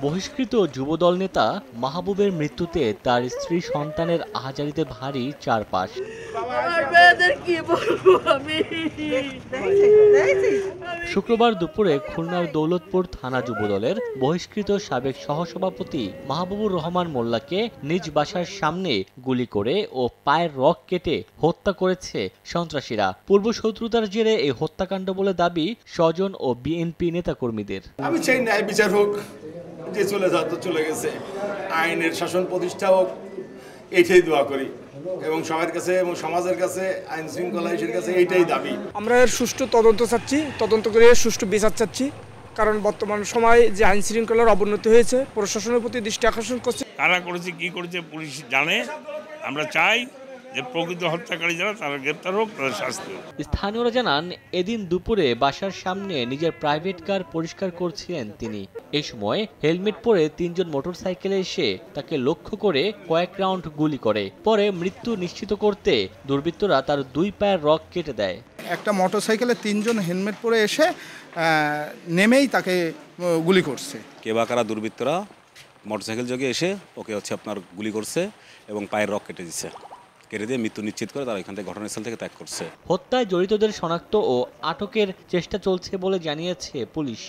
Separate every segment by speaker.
Speaker 1: বহিষ্কৃত যুবদল নেতা মাহবুবের মৃত্যুতে তার স্ত্রী সন্তানের আহাজারিতে ভারী চারপাশ। শুক্রবার দুপুরে খুলনার দৌলতপুর থানা যুবদলের বহিষ্কৃত সাবেক সহসভাপতি মাহবুবুর রহমান মোল্লাকে নিজ বাসার সামনে গুলি করে ও পায়ের রগ কেটে হত্যা করেছে সন্ত্রাসীরা। পূর্ব শত্রুতার জেরে এই হত্যাকাণ্ড বলে দাবি স্বজন ও বিএনপি নেতাকর্মীদের।
Speaker 2: আমি চাই ন্যায় বিচার হোক, যে চলে যা তো চলে গেছে, আইনের শাসন প্রতিষ্ঠা হোক, এইটাই দোয়া করি এবং সবার কাছে এবং সমাজের কাছে, আইন শৃঙ্খলা ইসের কাছে এইটাই দাবি।
Speaker 3: আমরা এর সুষ্ঠু তদন্ত চাচ্ছি, তদন্ত করে সুষ্ঠু বিচার চাচ্ছি, কারণ বর্তমান সময়ে যে আইন শৃঙ্খলার অবনতি হয়েছে প্রশাসনের প্রতি দৃষ্টি আকর্ষণ করছে।
Speaker 4: কারা করেছে কি করেছে পুলিশ জানে, আমরা চাই যে প্রকৃত হত্যাকারী যারা তারা গ্রেপ্তার হোক, তাদের শাস্তি হোক।
Speaker 1: স্থানীয়রা জানান এদিন দুপুরে বাসার সামনে নিজের প্রাইভেট কার পরিষ্কার করছিলেন তিনি। এই সময় হেলমেট পরে তিনজন মোটরসাইকেলে এসে তাকে লক্ষ্য করে কয়েক রাউন্ড গুলি করে। পরে মৃত্যু নিশ্চিত করতে দুর্বৃত্তরা তার দুই পায়ের রগ কেটে দেয়।
Speaker 5: একটা মোটরসাইকেলে তিনজন হেলমেট পরে এসে নেমেই তাকে গুলি করছে।
Speaker 6: কে বা কারা দুর্বৃত্তরা মোটরসাইকেল যোগে এসে ওকে আপনার গুলি করছে এবং পায়ের রগ কেটে দিচ্ছে। কেটে দিয়ে মৃত্যু নিশ্চিত করে তারা এখান থেকে ঘটনাস্থল থেকে ত্যাগ করছে।
Speaker 1: হত্যায় জড়িতদের শনাক্ত ও আটকের চেষ্টা চলছে বলে জানিয়েছে পুলিশ।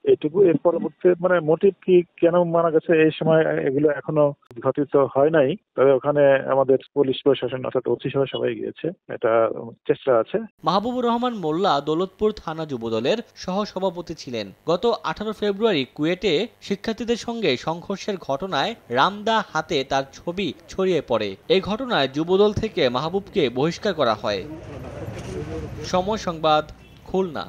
Speaker 7: এইটুকু এর পরবর্তী মোটিভ কি, কেন মারা গেছে, এই সময় এগুলো এখনো ঘটিত হয় নাই। তবে ওখানে আমাদের পুলিশ প্রশাসন অর্থাৎ ওসি সহ সবাই গিয়েছে, এটা চেষ্টা আছে।
Speaker 1: মাহবুবুর রহমান মোল্লা দৌলতপুর থানা যুবদলের সহসভাপতি ছিলেন। গত 18 ফেব্রুয়ারি কুয়েটে শিক্ষার্থীদের সঙ্গে সংঘর্ষের ঘটনায় রামদা হাতে তার ছবি ছড়িয়ে পড়ে। এই ঘটনায় যুবদল থেকে মাহবুবকে বহিষ্কার করা হয়। সময় সংবাদ, খুলনা।